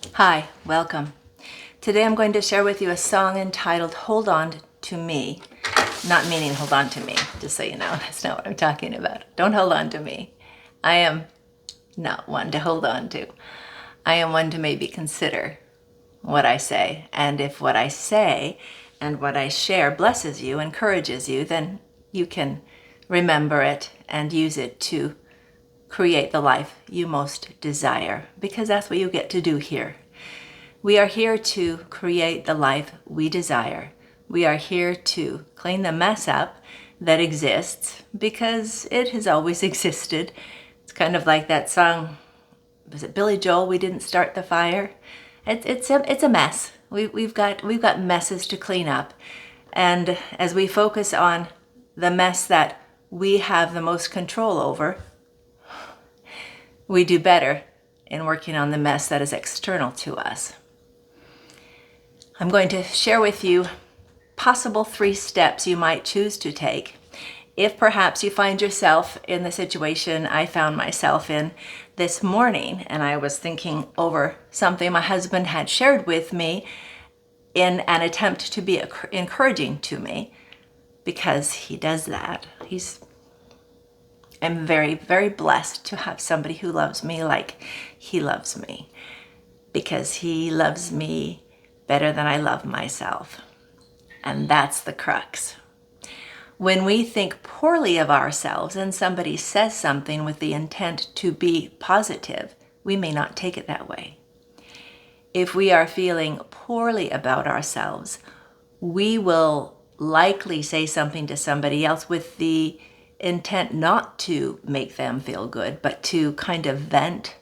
Hi, welcome. Today I'm going to share with you a song entitled Hold On to Me. Not meaning hold on to me, just so you know, that's not what I'm talking about. Don't hold on to me. I am not one to hold on to. I am one to maybe consider what I say. And if what I say and what I share blesses you, encourages you, then you can remember it and use it to create the life you most desire, because that's what you get to do here. We are here to create the life we desire. We are here to clean the mess up that exists because it has always existed. It's kind of like that song, was it Billy Joel, We Didn't Start the Fire? It's a mess. We've got messes to clean up. And as we focus on the mess that we have the most control over, we do better in working on the mess that is external to us. I'm going to share with you possible 3 steps you might choose to take if perhaps you find yourself in the situation I found myself in this morning, and I was thinking over something my husband had shared with me in an attempt to be encouraging to me, because he does that. I'm very, very blessed to have somebody who loves me like he loves me, because he loves me better than I love myself. And that's the crux. When we think poorly of ourselves and somebody says something with the intent to be positive, we may not take it that way. If we are feeling poorly about ourselves, we will likely say something to somebody else with the intent not to make them feel good, but to kind of vent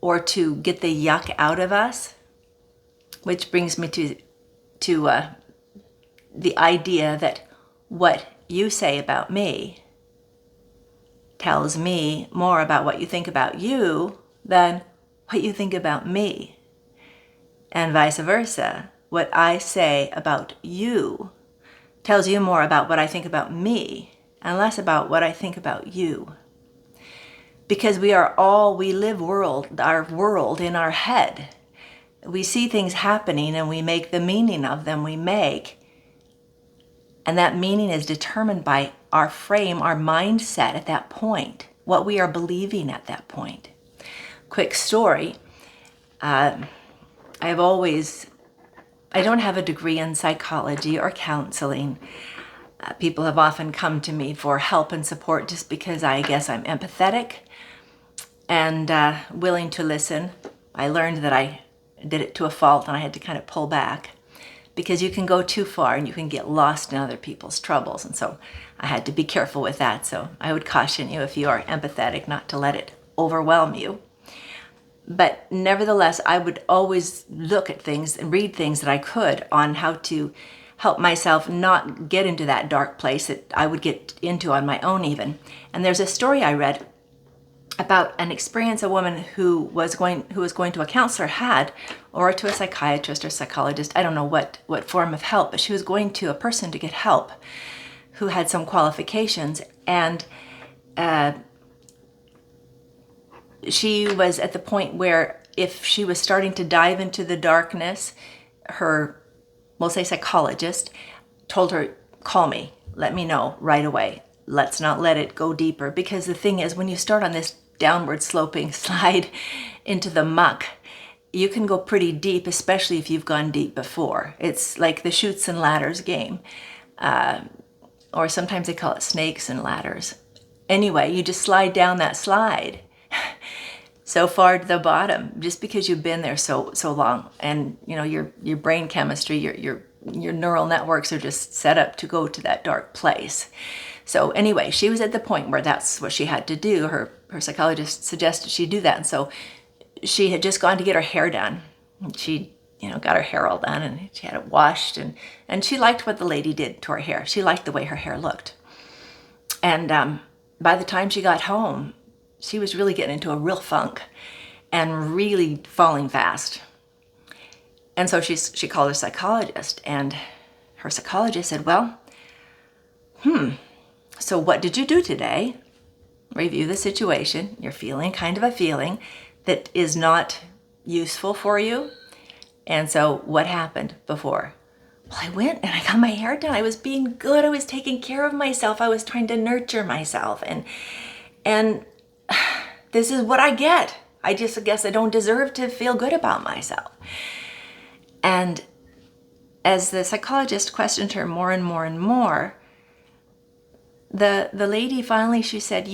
or to get the yuck out of us. Which brings me to the idea that what you say about me tells me more about what you think about you than what you think about me. And vice versa. What I say about you tells you more about what I think about me and less about what I think about you. Because we live our world in our head. We see things happening and we make the meaning of them we make. And that meaning is determined by our frame, our mindset at that point, what we are believing at that point. Quick story. I don't have a degree in psychology or counseling. People have often come to me for help and support just because I guess I'm empathetic and willing to listen. I learned that I did it to a fault and I had to kind of pull back, because you can go too far and you can get lost in other people's troubles. And so I had to be careful with that. So I would caution you, if you are empathetic, not to let it overwhelm you. But nevertheless, I would always look at things and read things that I could on how to help myself not get into that dark place that I would get into on my own even. And there's a story I read about an experience a woman who was going to a counselor had, or to a psychiatrist or psychologist, I don't know what form of help, but she was going to a person to get help who had some qualifications. And she was at the point where if she was starting to dive into the darkness, her, we'll say psychologist, told her, call me, let me know right away. Let's not let it go deeper, because the thing is, when you start on this downward sloping slide into the muck, you can go pretty deep, especially if you've gone deep before. It's like the chutes and ladders game, or sometimes they call it snakes and ladders. Anyway, you just slide down that slide so far to the bottom, just because you've been there so long, and you know your brain chemistry, your neural networks are just set up to go to that dark place. So anyway, she was at the point where that's what she had to do. Her psychologist suggested she do that. And so she had just gone to get her hair done. She, got her hair all done and she had it washed, and she liked what the lady did to her hair. She liked the way her hair looked. And by the time she got home, she was really getting into a real funk and really falling fast. And so she called her psychologist, and her psychologist said, well, so what did you do today? Review the situation. You're feeling kind of a feeling that is not useful for you. And so what happened before? Well, I went and I got my hair done. I was being good. I was taking care of myself. I was trying to nurture myself. And this is what I get. I guess I don't deserve to feel good about myself. And as the psychologist questioned her more and more and more, the lady finally, she said,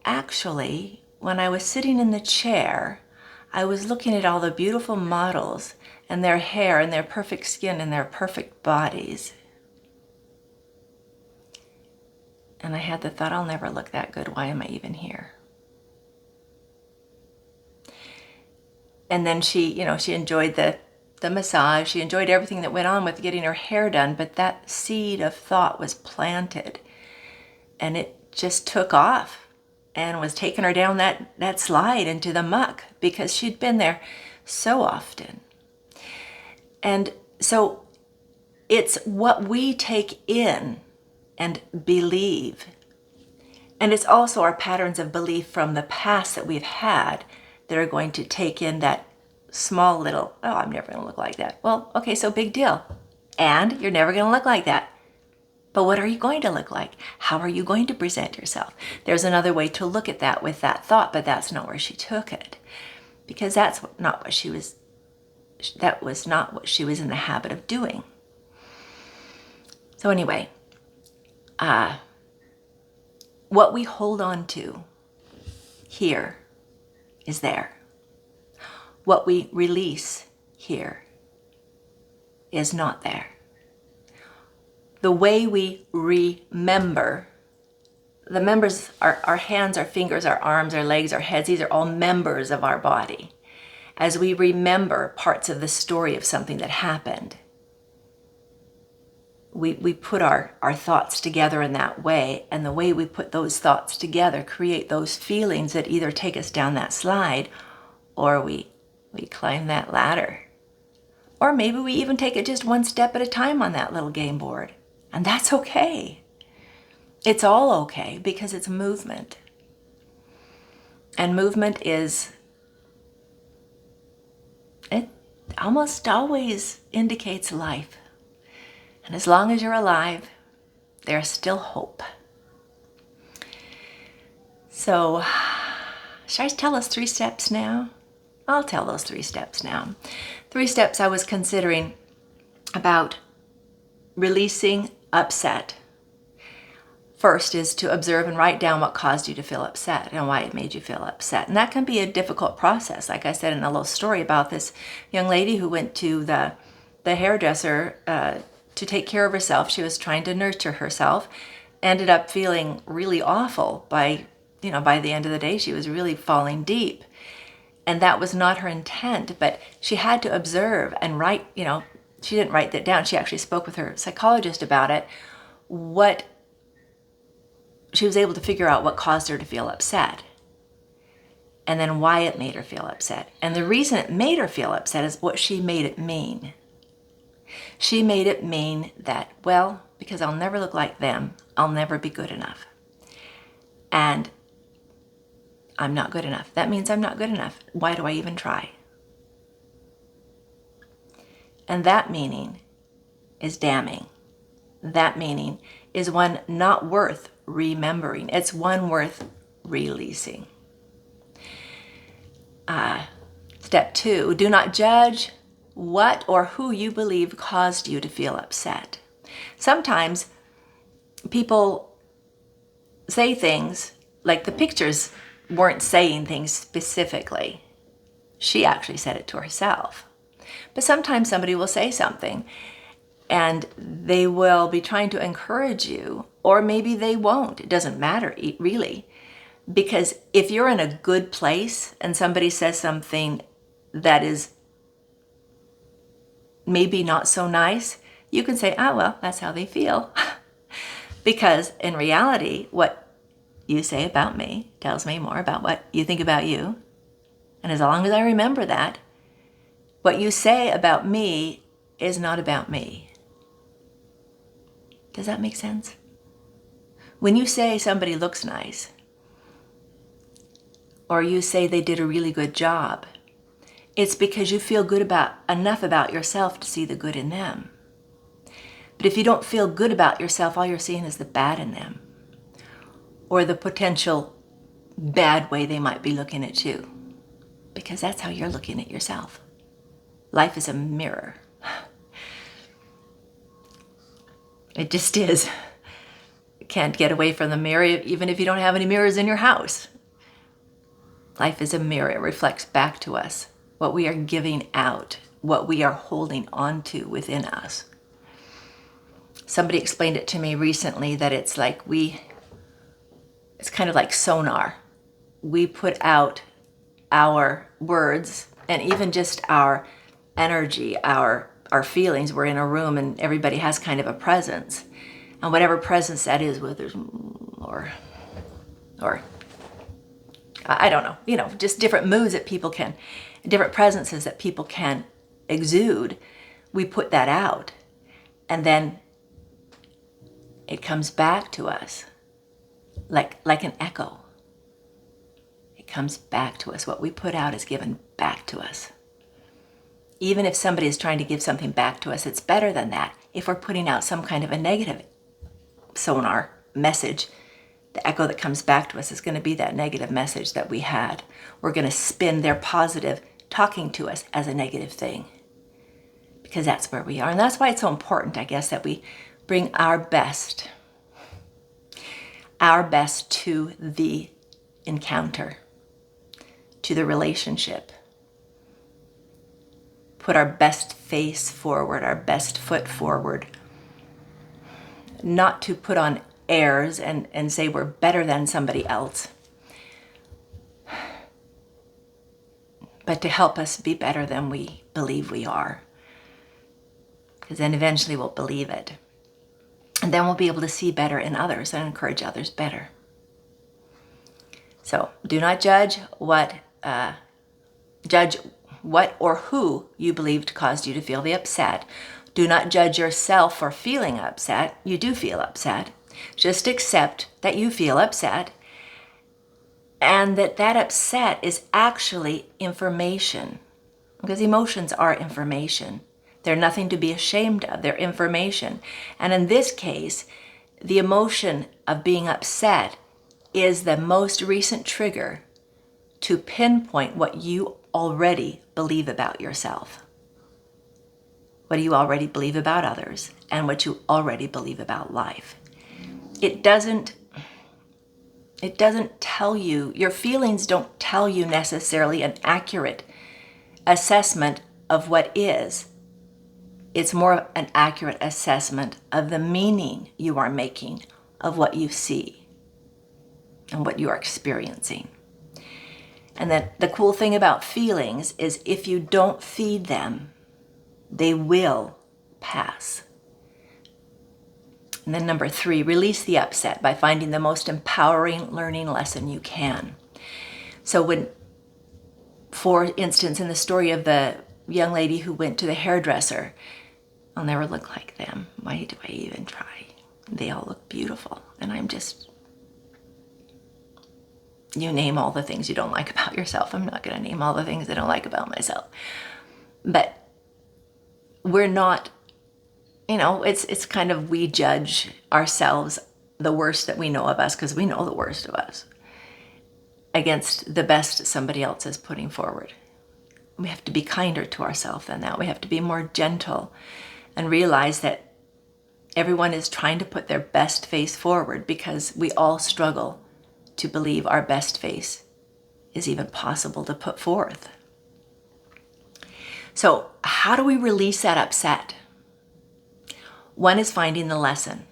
actually, when I was sitting in the chair, I was looking at all the beautiful models and their hair and their perfect skin and their perfect bodies. And I had the thought, I'll never look that good. Why am I even here? And then she enjoyed the massage. She enjoyed everything that went on with getting her hair done, but that seed of thought was planted and it just took off and was taking her down that slide into the muck because she'd been there so often. And so it's what we take in and believe. And it's also our patterns of belief from the past that we've had that are going to take in that small little, oh, I'm never going to look like that. Well, okay, so big deal. And you're never going to look like that. But what are you going to look like? How are you going to present yourself? There's another way to look at that with that thought, but that's not where she took it. Because that was not what she was in the habit of doing. So anyway, what we hold on to here is there. What we release here is not there. The way we remember, the members, our hands, our fingers, our arms, our legs, our heads, these are all members of our body. As we remember parts of the story of something that happened, we put our thoughts together in that way, and the way we put those thoughts together create those feelings that either take us down that slide or we climb that ladder. Or maybe we even take it just one step at a time on that little game board. And that's okay. It's all okay because it's movement. And movement it almost always indicates life. And as long as you're alive, there's still hope. So, should I tell us 3 steps now? I'll tell those 3 steps now. 3 steps I was considering about releasing upset. First is to observe and write down what caused you to feel upset and why it made you feel upset. And that can be a difficult process. Like I said in a little story about this young lady who went to the hairdresser to take care of herself. She was trying to nurture herself, ended up feeling really awful by the end of the day. She was really falling deep. And that was not her intent, but she had to observe and write, she didn't write that down. She actually spoke with her psychologist about it. She was able to figure out what caused her to feel upset and then why it made her feel upset. And the reason it made her feel upset is what she made it mean. She made it mean that, well, because I'll never look like them, I'll never be good enough. And I'm not good enough. That means I'm not good enough. Why do I even try? And that meaning is damning. That meaning is one not worth remembering. It's one worth releasing. Step 2, do not judge what or who you believe caused you to feel upset. Sometimes people say things like the pictures weren't saying things specifically. She actually said it to herself. But sometimes somebody will say something and they will be trying to encourage you, or maybe they won't. It doesn't matter, really. Because if you're in a good place and somebody says something that is maybe not so nice, you can say, oh, well, that's how they feel. Because in reality, what you say about me tells me more about what you think about you. And as long as I remember that, what you say about me is not about me. Does that make sense? When you say somebody looks nice, or you say they did a really good job, It's because you feel good enough about yourself to see the good in them. But if you don't feel good about yourself, all you're seeing is the bad in them, or the potential bad way they might be looking at you, because that's how you're looking at yourself. Life is a mirror. It just is. You can't get away from the mirror even if you don't have any mirrors in your house. Life is a mirror. It reflects back to us what we are giving out, what we are holding on to within us. Somebody explained it to me recently that it's kind of like sonar. We put out our words and even just our energy, our feelings. We're in a room and everybody has kind of a presence. And whatever presence that is, whether there's or I don't know, just different moods that people can, different presences that people can exude, we put that out. And then it comes back to us like an echo. It comes back to us. What we put out is given back to us. Even if somebody is trying to give something back to us, it's better than that. If we're putting out some kind of a negative sonar message, the echo that comes back to us is going to be that negative message that we had. We're going to spin their positive talking to us as a negative thing, because that's where we are. And that's why it's so important, I guess, that we bring our best to the encounter, to the relationship. Put our best face forward, our best foot forward. Not to put on airs and say we're better than somebody else, but to help us be better than we believe we are. Because then eventually we'll believe it. And then we'll be able to see better in others and encourage others better. So do not judge what or who you believed caused you to feel the upset. Do not judge yourself for feeling upset. You do feel upset. Just accept that you feel upset and that upset is actually information, because emotions are information. They're nothing to be ashamed of. They're information. And in this case, the emotion of being upset is the most recent trigger to pinpoint what you already believe about yourself, what do you already believe about others, and what you already believe about life. It doesn't tell you, your feelings don't tell you necessarily an accurate assessment of what is. It's more an accurate assessment of the meaning you are making of what you see and what you are experiencing. And then the cool thing about feelings is if you don't feed them, they will pass. And then number 3, release the upset by finding the most empowering learning lesson you can. So when, for instance, in the story of the young lady who went to the hairdresser, I'll never look like them. Why do I even try? They all look beautiful. And I'm just, you name all the things you don't like about yourself. I'm not going to name all the things I don't like about myself. But we're not, it's kind of, we judge ourselves the worst that we know of us, because we know the worst of us, against the best somebody else is putting forward. We have to be kinder to ourselves than that. We have to be more gentle and realize that everyone is trying to put their best face forward, because we all struggle to believe our best face is even possible to put forth. So how do we release that upset? One is finding the lesson.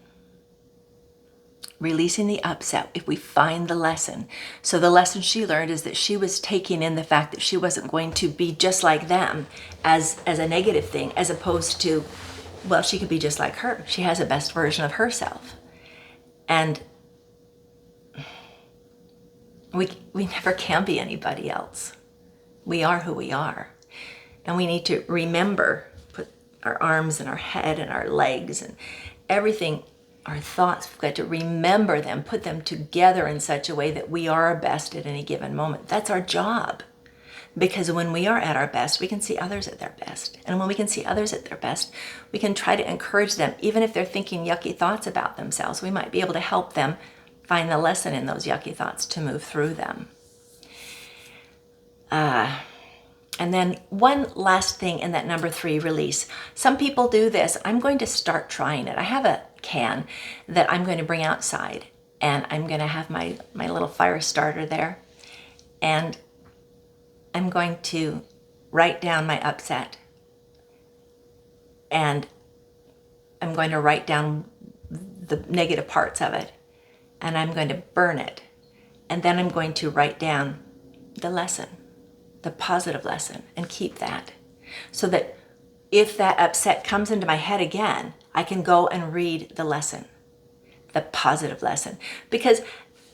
Releasing the upset if we find the lesson. So the lesson she learned is that she was taking in the fact that she wasn't going to be just like them as a negative thing, as opposed to, well, she could be just like her. She has a best version of herself. And we never can be anybody else. We are who we are. And we need to remember, put our arms and our head and our legs and everything, our thoughts, we've got to remember them, put them together in such a way that we are our best at any given moment. That's our job. Because when we are at our best, we can see others at their best. And when we can see others at their best, we can try to encourage them. Even if they're thinking yucky thoughts about themselves, we might be able to help them find the lesson in those yucky thoughts to move through them. And then one last thing in that number 3, release. Some people do this. I'm going to start trying it. I have a can that I'm going to bring outside, and I'm going to have my little fire starter there. And I'm going to write down my upset, and I'm going to write down the negative parts of it, and I'm going to burn it. And then I'm going to write down the lesson, the positive lesson, and keep that, so that if that upset comes into my head again, I can go and read the lesson, the positive lesson. Because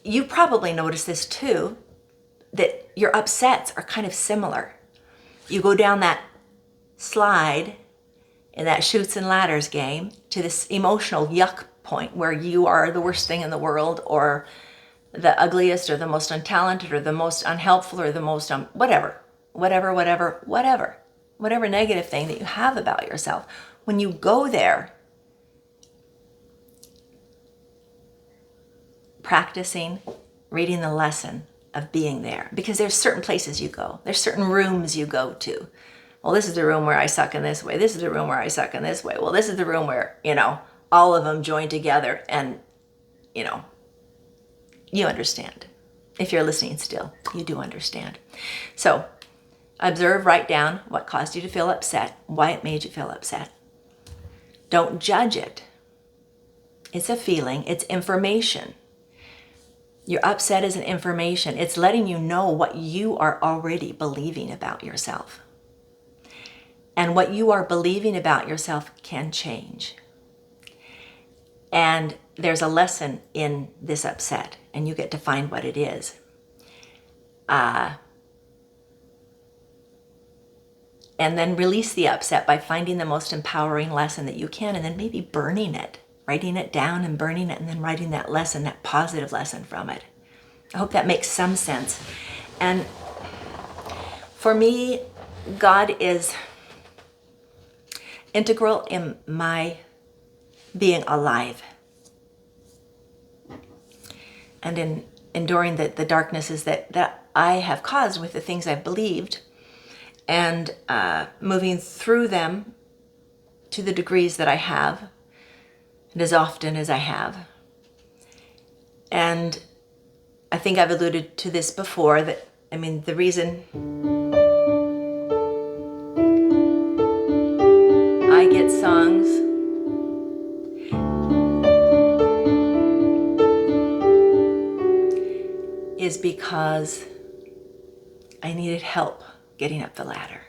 you probably noticed this too, that your upsets are kind of similar. You go down that slide in that chutes and ladders game to this emotional yuck point where you are the worst thing in the world, or the ugliest, or the most untalented, or the most unhelpful, or the most whatever negative thing that you have about yourself. When you go there, practicing reading the lesson of being there, because there's certain places you go, there's certain rooms you go to. Well, this is the room where I suck in this way. This is the room where I suck in this way. Well, this is the room where, all of them join together, and, you understand. If you're listening still, you do understand. So observe, write down what caused you to feel upset, why it made you feel upset. Don't judge it. It's a feeling, it's information. Your upset is an information. It's letting you know what you are already believing about yourself. And what you are believing about yourself can change. And there's a lesson in this upset, and you get to find what it is. And then release the upset by finding the most empowering lesson that you can, and then maybe burning it, writing it down and burning it, and then writing that lesson, that positive lesson from it. I hope that makes some sense. And for me, God is integral in my being alive, and in enduring the darknesses that I have caused with the things I've believed, and moving through them to the degrees that I have, and as often as I have. And I think I've alluded to this before, the reason I get songs is because I needed help getting up the ladder.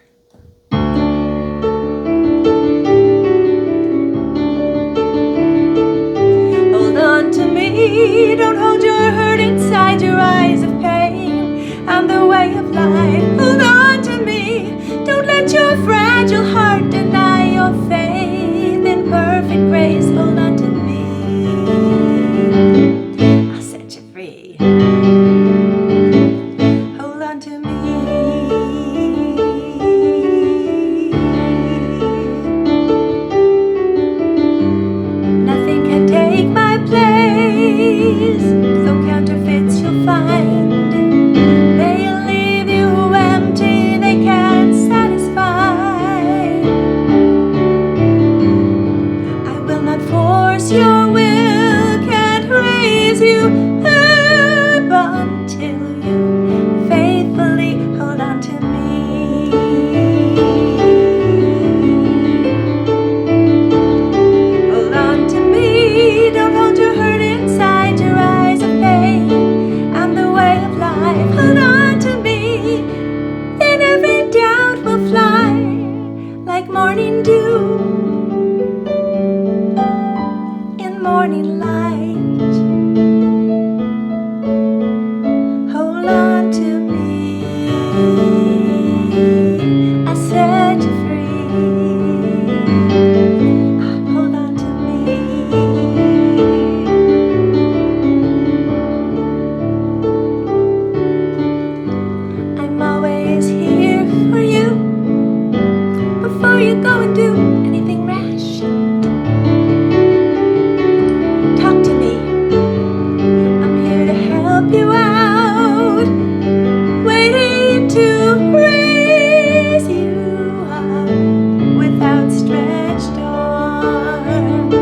Hold on to me, don't hold your hurt inside your eyes of pain and the way of life. Hold on to me, don't let your fragile heart deny your faith in perfect grace. Hold on to me, I'll set you free. Hold on to me. Nothing can take my place, though counterfeits you'll find. They'll leave you empty, they can't satisfy. I will not force your will, can't raise you up until you faithfully hold on to me. Hold on to me, don't hold your hurt inside your eyes of pain and the way of life. Hold on to me, then every doubt will fly like morning dew in morning light. Hold on to me, I set you free. Hold on to me. I'm always here. before you go and do anything rash. Talk to me. I'm here to help you out. Waiting to raise you up with outstretched arms.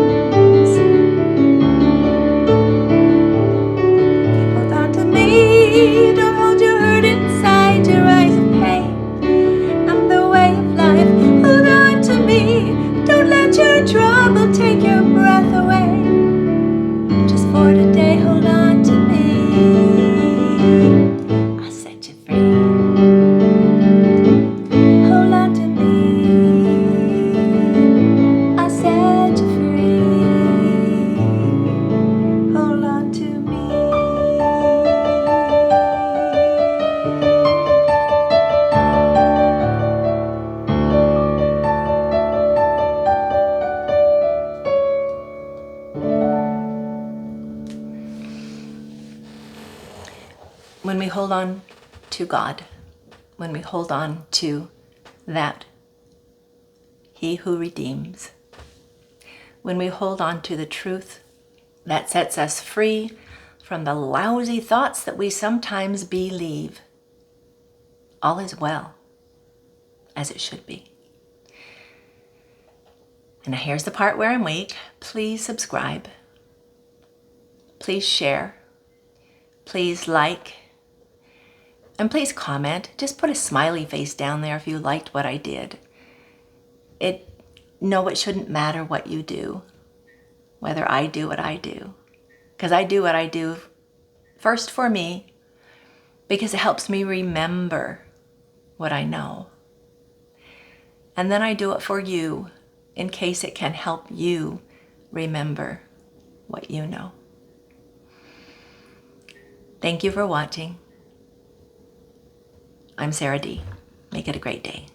Hold on to me. Don't hold your hurt inside your eyes of pain. I'm the way of life. Hold on to me. Don't let your trouble take your breath away. Just for today, hold on to me. I'll set you free. Hold on to me. I'll set you free. Hold on to me. When we hold on to God, when we hold on to that He who redeems, when we hold on to the truth that sets us free from the lousy thoughts that we sometimes believe, all is well, as it should be. And now here's the part where I'm weak. Please subscribe. Please share. Please like. And please comment. Just put a smiley face down there if you liked what I did. It shouldn't matter what you do, whether I do what I do. Because I do what I do first for me, because it helps me remember what I know. And then I do it for you, in case it can help you remember what you know. Thank you for watching. I'm Sarah D. Make it a great day.